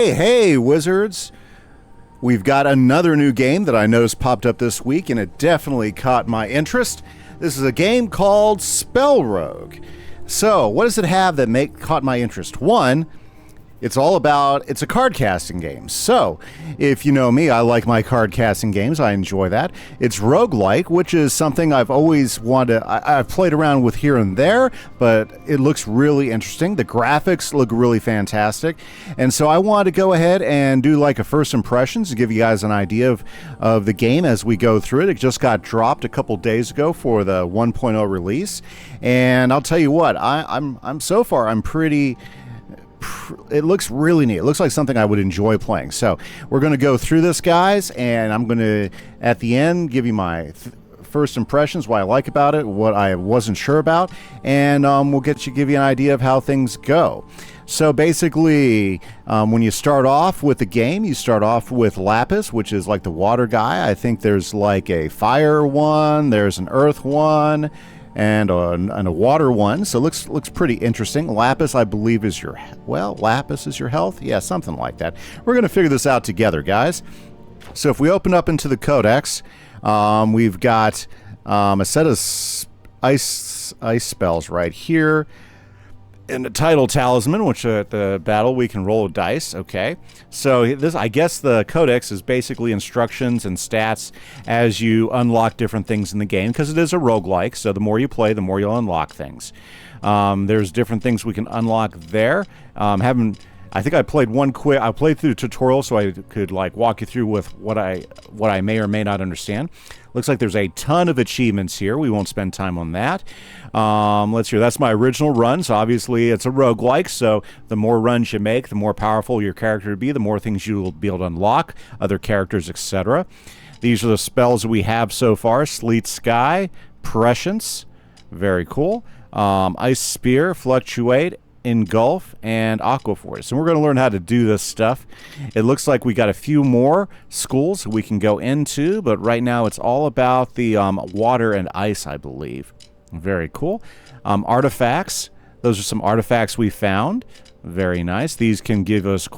Hey, wizards! We've got another new game that I noticed popped up this week, and it definitely caught my interest. This is a game called SpellRogue. So, what does it have that caught my interest? One, it's a card casting game. So, if you know me, I like my card casting games. I enjoy that. It's roguelike, which is something I've always wanted. I've played around with here and there, but it looks really interesting. The graphics look really fantastic. And so I wanted to go ahead and do like a first impressions to give you guys an idea of the game as we go through it. It just got dropped a couple days ago for the 1.0 release. And I'll tell you what, I'm pretty... It looks really neat. It looks like something I would enjoy playing. So we're going to go through this, guys, and I'm going to, at the end, give you my first impressions, what I like about it, what I wasn't sure about, and we'll give you an idea of how things go. So basically, when you start off with the game, you start off with Lapis, which is like the water guy. I think there's like a fire one, there's an earth one, and a water one, so looks pretty interesting. Lapis, I believe, is Lapis is your health? Yeah, something like that. We're going to figure this out together, guys. So if we open up into the codex, we've got a set of ice spells right here. And the title talisman, which at the battle we can roll a dice. Okay, so this, I guess, the codex is basically instructions and stats as you unlock different things in the game, because it is a roguelike. So the more you play, the more you'll unlock things. There's different things we can unlock there. I think I played I played through the tutorial so I could like walk you through with what I may or may not understand. Looks like there's a ton of achievements here. We won't spend time on that. Let's see. That's my original run. So obviously it's a roguelike. So the more runs you make, the more powerful your character will be, the more things you will be able to unlock, other characters, etc. These are the spells we have so far. Sleet Sky, Prescience, very cool. Ice Spear, Fluctuate, Engulf, and Aquaforce. And we're going to learn how to do this stuff. It looks like we got a few more schools we can go into, but right now it's all about the water and ice, I believe. Very cool. Artifacts. Those are some artifacts we found. Very nice. These can give us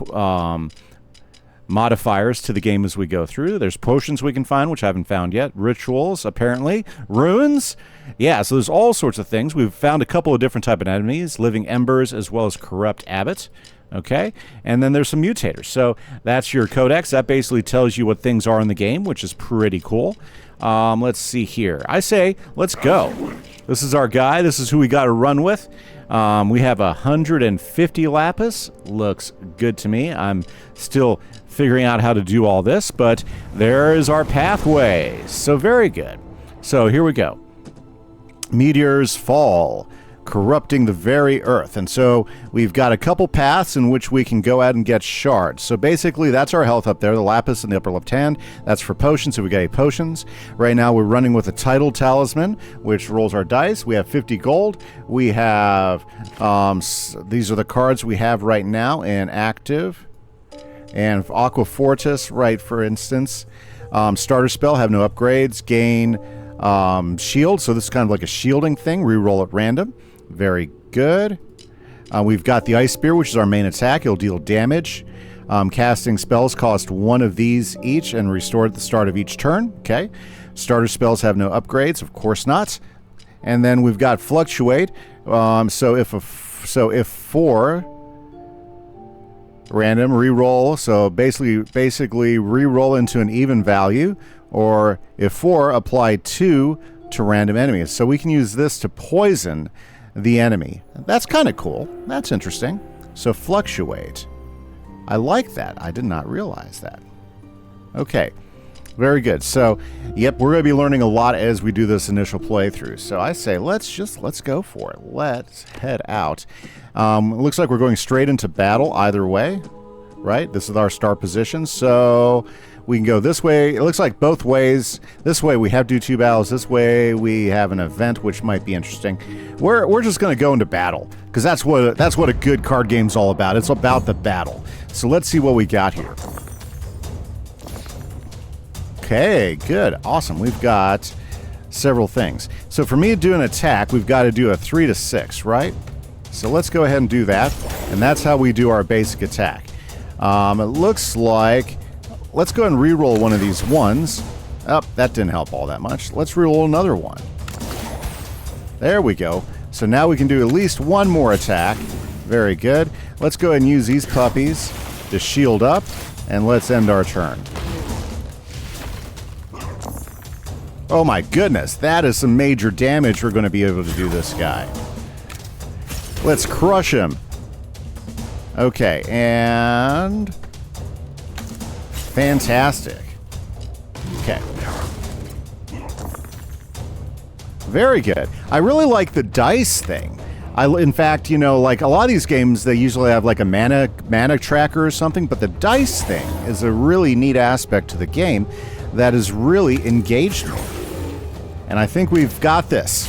modifiers to the game as we go through. There's potions we can find, which I haven't found yet. Rituals, apparently. Runes. Yeah, so there's all sorts of things. We've found a couple of different type of enemies, living embers as well as corrupt abbots. Okay, and then there's some mutators. So that's your codex. That basically tells you what things are in the game, which is pretty cool. Let's see here. I say, let's go. This is our guy. This is who we got to run with. We have 150 lapis. Looks good to me. I'm still figuring out how to do all this, but there is our pathway. So very good. So here we go. Meteors fall, corrupting the very earth. And so we've got a couple paths in which we can go out and get shards. So basically that's our health up there, the lapis in the upper left hand. That's for potions, so we got 8 potions. Right now we're running with a title talisman, which rolls our dice. We have 50 gold. We have, these are the cards we have right now in active. And Aquafortis, right, for instance. Starter spell, have no upgrades. Gain shield, so this is kind of like a shielding thing. Reroll at random. Very good. We've got the Ice Spear, which is our main attack. It'll deal damage. Casting spells cost 1 of these each and restore at the start of each turn. Okay. Starter spells have no upgrades, of course not. And then we've got Fluctuate. So if 4 random reroll, so basically reroll into an even value, or if 4, apply 2 to random enemies. So we can use this to poison the enemy. That's kind of cool. That's interesting. So Fluctuate. I like that. I did not realize that. Okay. Very good. So, yep, we're going to be learning a lot as we do this initial playthrough. So I say let's go for it. Let's head out. It looks like we're going straight into battle either way, right? This is our start position. So we can go this way. It looks like both ways. This way we have to do 2 battles. This way we have an event, which might be interesting. We're just going to go into battle because that's what a good card game's all about. It's about the battle. So let's see what we got here. Okay, good. Awesome. We've got several things. So for me to do an attack, we've got to do a 3 to 6, right? So let's go ahead and do that. And that's how we do our basic attack. It looks like... Let's go ahead and re-roll one of these ones. Oh, that didn't help all that much. Let's re-roll another one. There we go. So now we can do at least one more attack. Very good. Let's go ahead and use these puppies to shield up, and let's end our turn. Oh my goodness, that is some major damage we're going to be able to do this guy. Let's crush him. Okay, and... Fantastic. Okay. Very good. I really like the dice thing. In fact, you know, like a lot of these games, they usually have like a mana tracker or something, but the dice thing is a really neat aspect to the game that has really engaged me. And I think we've got this.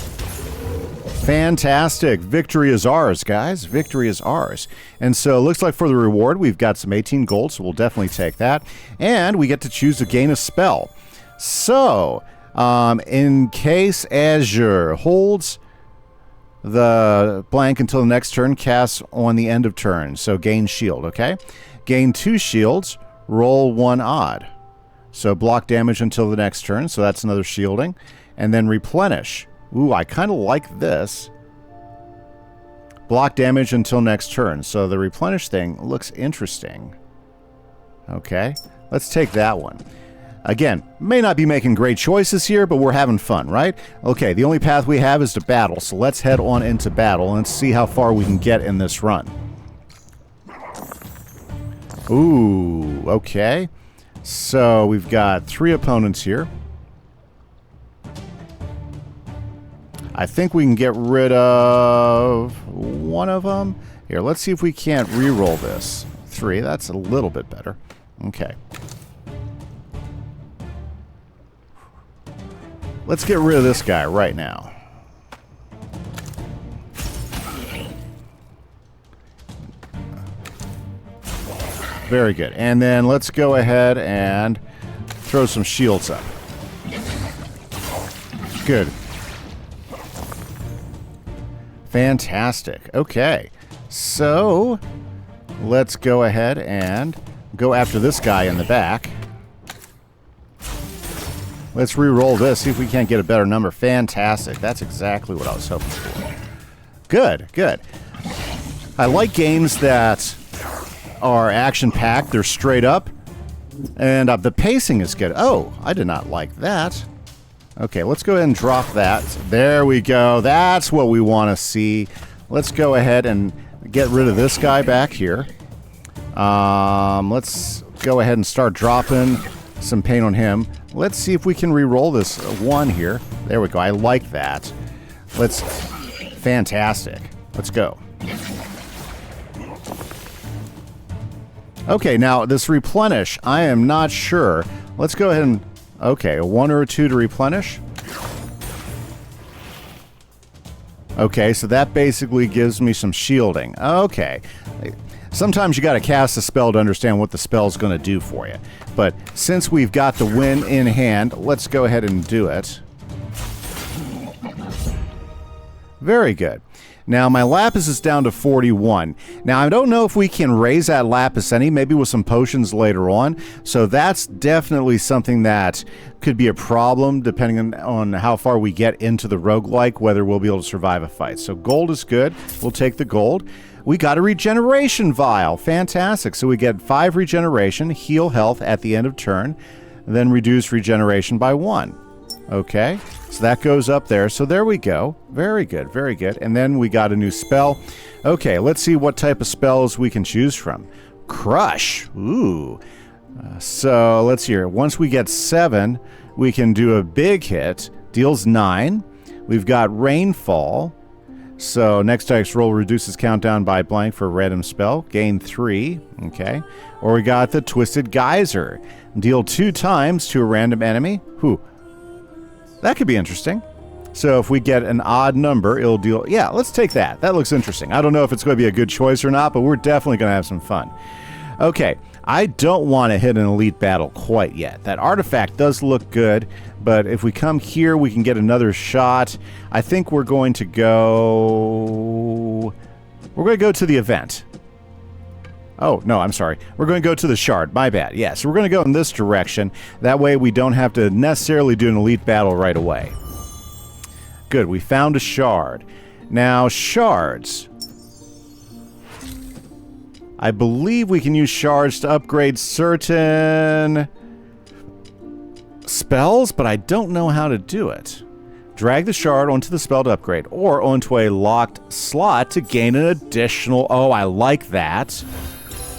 Fantastic. Victory is ours, guys. Victory is ours. And so it looks like for the reward, we've got some 18 gold, so we'll definitely take that. And we get to choose to gain a spell. So, in case Azure holds the blank until the next turn, casts on the end of turn. So gain shield, okay? Gain 2 shields, roll 1 odd. So block damage until the next turn, so that's another shielding. And then replenish. Ooh, I kind of like this. Block damage until next turn. So the replenish thing looks interesting. Okay, let's take that one. Again, may not be making great choices here, but we're having fun, right? Okay, the only path we have is to battle, so let's head on into battle and see how far we can get in this run. Ooh, okay. So we've got 3 opponents here. I think we can get rid of one of them. Here, let's see if we can't re-roll this. 3, that's a little bit better. Okay. Let's get rid of this guy right now. Very good. And then let's go ahead and throw some shields up. Good. Fantastic. Okay. So, let's go ahead and go after this guy in the back. Let's re-roll this, see if we can't get a better number. Fantastic. That's exactly what I was hoping for. Good, good. I like games that are action-packed. They're straight up. And the pacing is good. Oh, I did not like that. Okay, let's go ahead and drop that. There we go. That's what we want to see. Let's go ahead and get rid of this guy back here. Let's go ahead and start dropping some paint on him. Let's see if we can re-roll this 1 here. There we go. I like that. Let's... Fantastic. Let's go. Okay, now this replenish, I am not sure. Let's go ahead and... Okay, a 1 or a 2 to replenish. Okay, so that basically gives me some shielding. Okay. Sometimes you got to cast a spell to understand what the spell's going to do for you. But since we've got the win in hand, let's go ahead and do it. Very good. Now, my lapis is down to 41. Now, I don't know if we can raise that lapis any, maybe with some potions later on. So that's definitely something that could be a problem depending on how far we get into the roguelike, whether we'll be able to survive a fight. So gold is good. We'll take the gold. We got a regeneration vial. Fantastic. So we get 5 regeneration, heal health at the end of turn, then reduce regeneration by 1. Okay, so that goes up there. So there we go. Very good, very good. And then we got a new spell. Okay, let's see what type of spells we can choose from. Crush. Ooh. So let's see here. Once we get 7, we can do a big hit. Deals 9. We've got Rainfall. So next dice roll reduces countdown by blank for a random spell. Gain 3. Okay. Or we got the Twisted Geyser. Deal 2 times to a random enemy. Whew. That could be interesting. So if we get an odd number, it'll deal... Yeah, let's take that. That looks interesting. I don't know if it's going to be a good choice or not, but we're definitely going to have some fun. Okay, I don't want to hit an elite battle quite yet. That artifact does look good, but if we come here, we can get another shot. I think we're going to go... We're going to go to the event. Oh, no, I'm sorry. We're going to go to the shard. My bad. Yeah, so we're going to go in this direction. That way we don't have to necessarily do an elite battle right away. Good, we found a shard. Now, shards. I believe we can use shards to upgrade certain spells, but I don't know how to do it. Drag the shard onto the spell to upgrade, or onto a locked slot to gain an additional... Oh, I like that.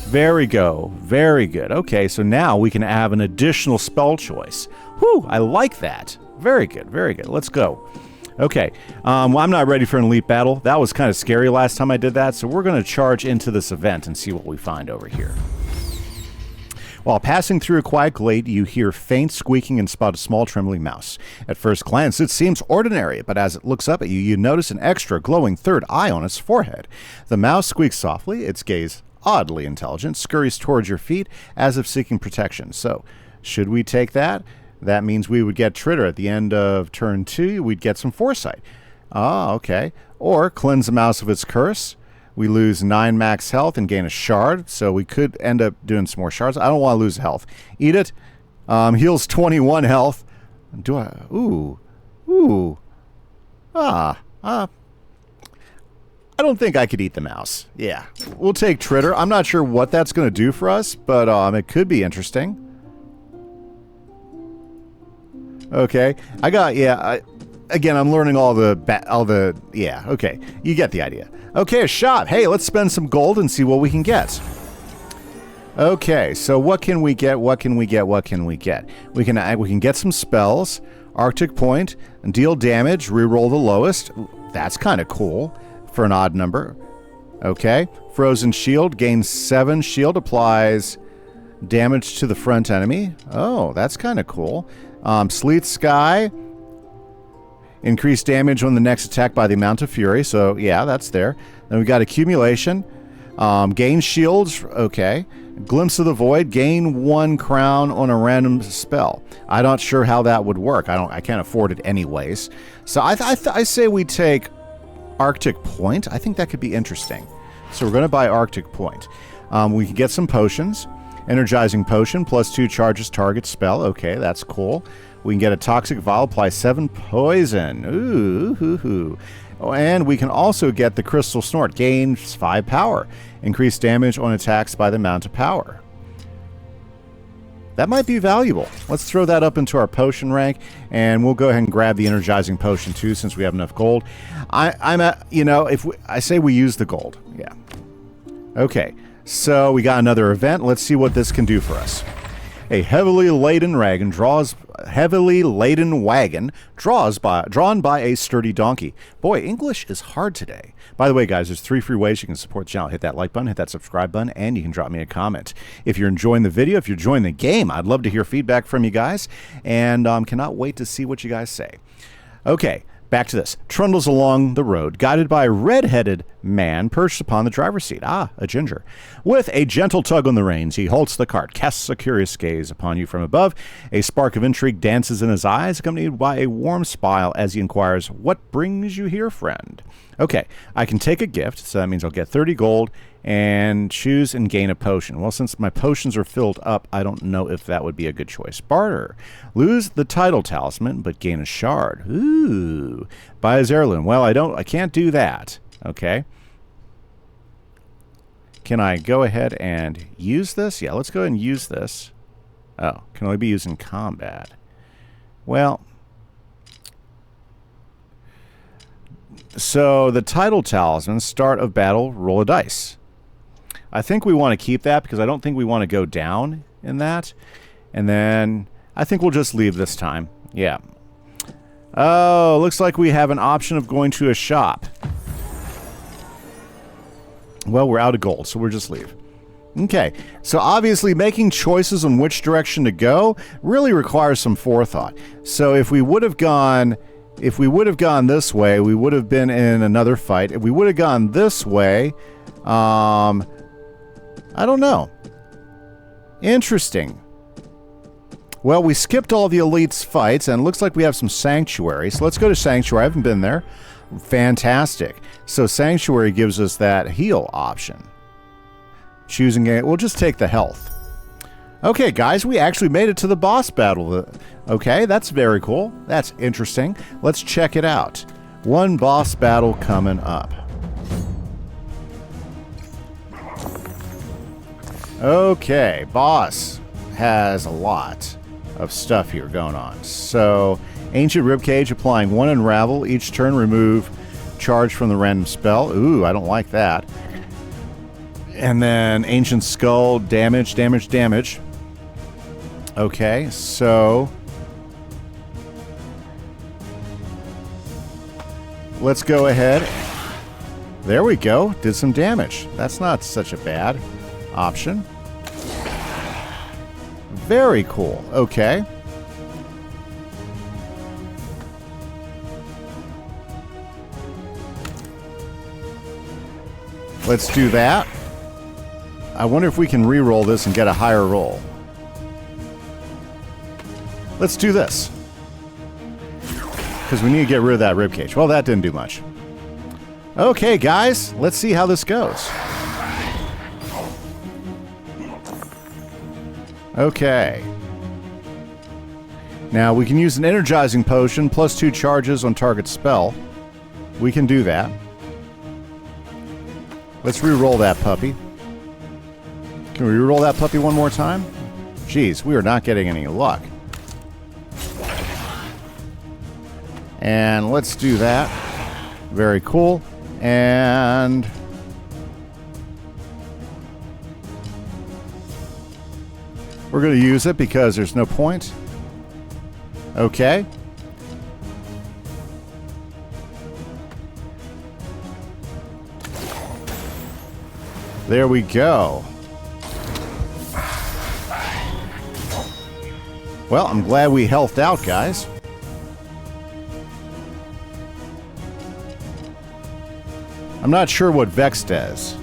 Very good. Okay, so now we can have an additional spell choice. Whew, I like that. Very good. Let's go. Okay, well, I'm not ready for an elite battle. That was kind of scary last time I did that, so we're going to charge into this event and see what we find over here. While passing through a quiet glade, you hear faint squeaking and spot a small trembling mouse. At first glance, it seems ordinary, but as it looks up at you, you notice an extra glowing third eye on its forehead. The mouse squeaks softly, its gaze oddly intelligent, scurries towards your feet as if seeking protection. So, should we take that? That means we would get Tritter at the end of turn 2. We'd get some foresight. Ah, okay. Or cleanse the mouse of its curse. We lose 9 max health and gain a shard, so we could end up doing some more shards. I don't want to lose health. Eat it. Heals 21 health. Do I... Ooh. I don't think I could eat the mouse. Yeah. We'll take Tritter. I'm not sure what that's going to do for us, but it could be interesting. Okay. Again, I'm learning all the... Yeah, okay. You get the idea. Okay, a shop. Hey, let's spend some gold and see what we can get. Okay, so what can we get? We can get some spells. Arctic Point, and deal damage, reroll the lowest. That's kind of cool for an odd number. Okay. Frozen Shield, gains 7 shield, applies damage to the front enemy. Oh, that's kind of cool. Sleet Sky, increase damage on the next attack by the amount of fury. So, yeah, that's there. Then we got Accumulation. Gain shields. Okay. Glimpse of the Void. Gain 1 crown on a random spell. I'm not sure how that would work. I can't afford it anyways. So I say we take Arctic Point. I think that could be interesting. So we're going to buy Arctic Point. We can get some potions. Energizing Potion, +2 charges target spell. Okay, that's cool. We can get a Toxic Vial, apply 7 poison. Ooh. And we can also get the Crystal Snort, gains 5 power. Increase damage on attacks by the amount of power. That might be valuable. Let's throw that up into our potion rank, and we'll go ahead and grab the Energizing Potion too, since we have enough gold. I say we use the gold. Yeah. Okay. So we got another event. Let's see what this can do for us. A heavily laden wagon drawn by a sturdy donkey. Boy, English is hard today. By the way, guys, there's 3 free ways you can support the channel. Hit that like button, hit that subscribe button, and you can drop me a comment. If you're enjoying the video, if you're enjoying the game, I'd love to hear feedback from you guys, and cannot wait to see what you guys say. Okay. Back to this. Trundles along the road, guided by a red-headed man perched upon the driver's seat. Ah, a ginger. With a gentle tug on the reins, he halts the cart, casts a curious gaze upon you from above. A spark of intrigue dances in his eyes, accompanied by a warm smile as he inquires, "What brings you here, friend?" Okay, I can take a gift, so that means I'll get 30 gold and choose and gain a potion. Well, since my potions are filled up, I don't know if that would be a good choice. Barter. Lose the title talisman, but gain a shard. Ooh. Buy his heirloom. Well, I can't do that. Okay. Can I go ahead and use this? Yeah, let's go ahead and use this. Oh, can only be used in combat. Well, so the title talisman, start of battle, roll a dice. I think we want to keep that because I don't think we want to go down in that. And then I think we'll just leave this time. Yeah. Oh, looks like we have an option of going to a shop. Well, we're out of gold, so we'll just leave. Okay, so obviously making choices on which direction to go really requires some forethought. So if we would have gone this way, we would have been in another fight. If we would have gone this way, I don't know. Interesting. Well, we skipped all the elites fights, and it looks like we have some Sanctuary. So let's go to Sanctuary. I haven't been there. Fantastic. So Sanctuary gives us that heal option. Choosing it. We'll just take the health. Okay, guys, we actually made it to the boss battle. Okay, that's very cool. That's interesting. Let's check it out. One boss battle coming up. Okay, boss has a lot of stuff here going on. So, Ancient Ribcage, applying 1 Unravel. Each turn, remove charge from the random spell. Ooh, I don't like that. And then Ancient Skull, damage, damage, damage. Okay, so let's go ahead. There we go. Did some damage. That's not such a bad option. Very cool. Okay. Let's do that. I wonder if we can re-roll this and get a higher roll. Let's do this. Because we need to get rid of that ribcage. Well, that didn't do much. Okay, guys. Let's see how this goes. Okay. Now, we can use an energizing potion plus 2 charges on target spell. We can do that. Let's re-roll that puppy. Can we re-roll that puppy one more time? Jeez, we are not getting any luck. And let's do that. Very cool. And we're going to use it because there's no point. Okay. There we go. Well, I'm glad we healthed out, guys. I'm not sure what Vex does.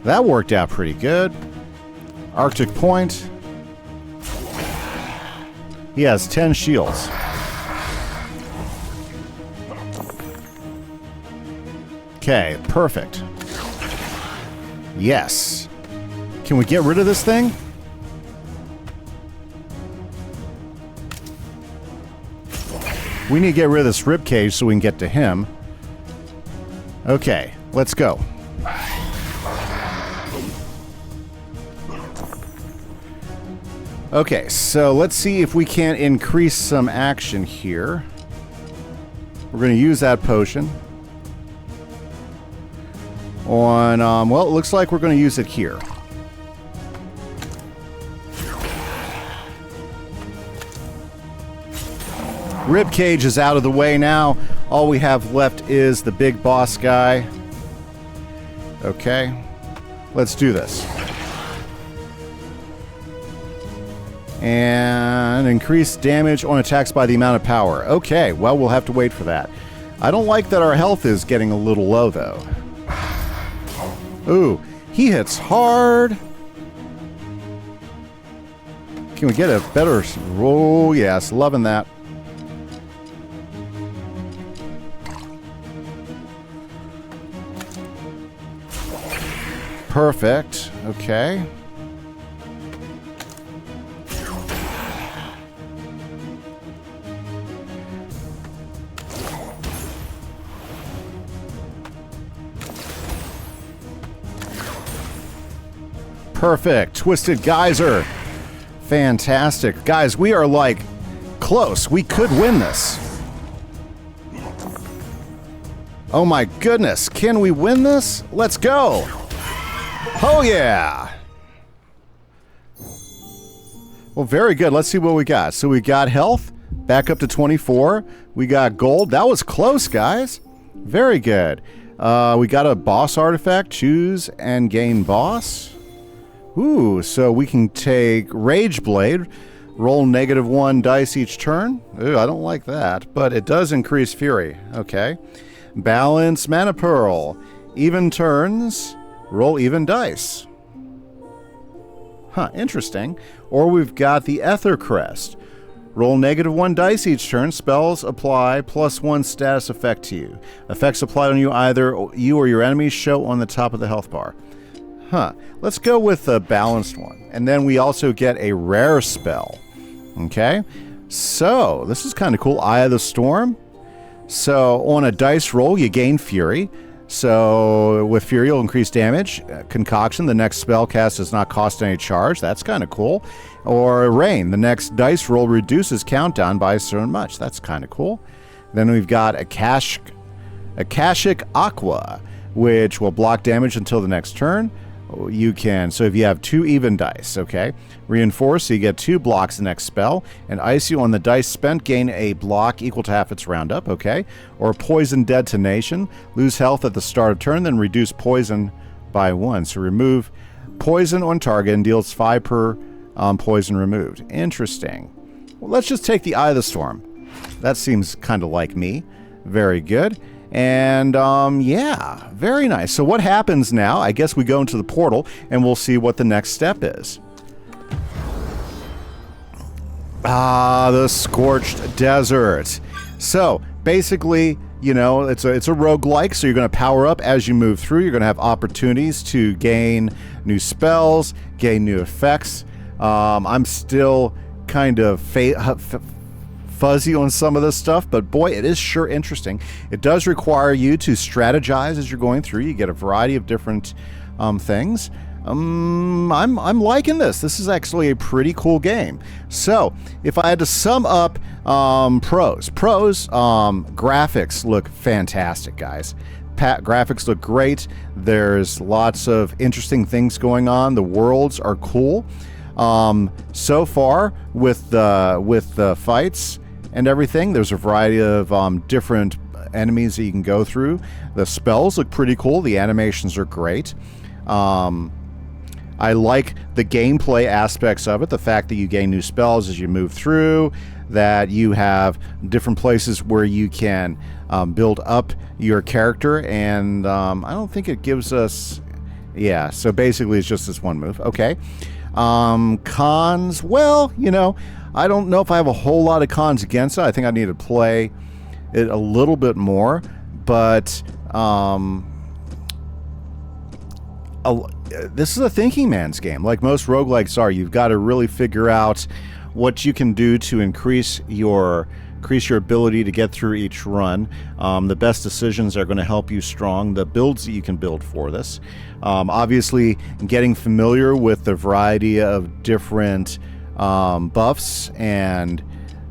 That worked out pretty good. Arctic Point. He has 10 shields. Okay, perfect. Yes. Can we get rid of this thing? We need to get rid of this ribcage so we can get to him. Okay, let's go. Okay, so let's see if we can increase some action here. We're going to use that potion on, well, it looks like we're going to use it here. Ribcage is out of the way now. All we have left is the big boss guy. Okay, let's do this. And increase damage on attacks by the amount of power. Okay, well, we'll have to wait for that. I don't like that our health is getting a little low, though. Ooh, he hits hard. Can we get a better roll? Yes, loving that. Perfect. Okay. Perfect. Twisted Geyser. Fantastic. Guys, we are like close. We could win this. Oh my goodness. Can we win this? Let's go. Oh yeah. Well, very good. Let's see what we got. So we got health back up to 24. We got gold. That was close, guys. Very good. We got a boss artifact. Choose and gain boss. Ooh, so we can take Rage Blade. Roll -1 dice each turn. Ooh, I don't like that, but it does increase fury. Okay. Balance mana pearl. Even turns, roll even dice. Huh, interesting. Or we've got the Ether Crest. Roll -1 dice each turn. Spells apply +1 status effect to you. Effects applied on you either you or your enemies show on the top of the health bar. Huh. Let's go with the balanced one. And then we also get a rare spell. Okay. So, this is kind of cool. Eye of the Storm. So, on a dice roll, you gain fury. So, with fury, you'll increase damage. Concoction, the next spell cast does not cost any charge. That's kind of cool. Or Rain, the next dice roll reduces countdown by so much. That's kind of cool. Then we've got Akashic Aqua, which will block damage until the next turn. You can, so if you have 2 even dice, okay. Reinforce, so you get 2 blocks the next spell. And Icy, on the dice spent, gain a block equal to half its roundup, okay. Or Poison Detonation, lose health at the start of turn, then reduce poison by 1. So remove poison on target and deals 5 per poison removed. Interesting. Well, let's just take the Eye of the Storm. That seems kind of like me. Very good. And, yeah, very nice. So what happens now? I guess we go into the portal, and we'll see what the next step is. Ah, the Scorched Desert. So, basically, you know, it's a roguelike, so you're going to power up as you move through. You're going to have opportunities to gain new spells, gain new effects. I'm still kind of fuzzy on some of this stuff, but boy, it is sure interesting. It does require you to strategize as you're going through. You get a variety of different things. I'm liking this. This is actually a pretty cool game. So, if I had to sum up pros, graphics look fantastic, guys. Graphics look great. There's lots of interesting things going on. The worlds are cool. So far with the fights and everything, there's a variety of different enemies that you can go through. The spells look pretty cool. The animations are great. I like the gameplay aspects of it. The fact that you gain new spells as you move through, that you have different places where you can build up your character, and I don't think it gives us... Yeah, so basically it's just this one move. Okay. Cons, well, you know, I don't know if I have a whole lot of cons against it. I think I need to play it a little bit more, but this is a thinking man's game. Like most roguelikes are, you've got to really figure out what you can do to increase your ability to get through each run. The best decisions are going to help you strong. The builds that you can build for this. Obviously, getting familiar with the variety of different buffs and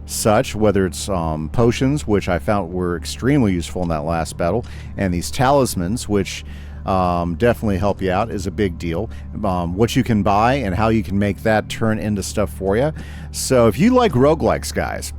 such, whether it's potions, which I found were extremely useful in that last battle, and these talismans, which definitely help you out, is a big deal. What you can buy and how you can make that turn into stuff for you. So if you like roguelikes, guys,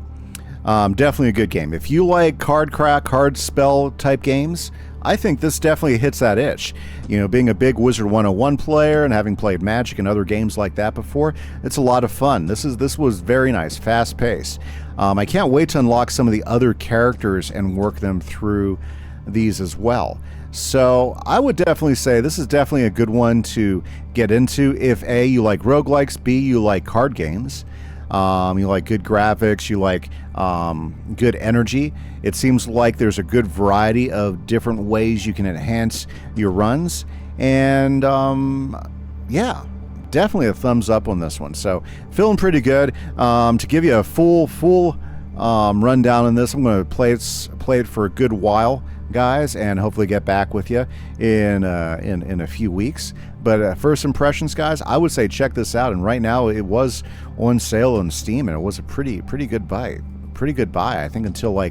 definitely a good game. If you like card spell type games, I think this definitely hits that itch. You know, being a big Wizard 101 player and having played Magic and other games like that before, it's a lot of fun. This was very nice, fast paced. I can't wait to unlock some of the other characters and work them through these as well. So I would definitely say this is definitely a good one to get into if A, you like roguelikes, B, you like card games. You like good graphics, you like good energy. It seems like there's a good variety of different ways you can enhance your runs. And yeah, definitely a thumbs up on this one. So feeling pretty good. To give you a full rundown on this, I'm going to play it for a good while, guys, and hopefully get back with you in a few weeks. But first impressions, guys, I would say check this out. And right now, it was on sale on Steam, and it was a pretty good buy. I think until like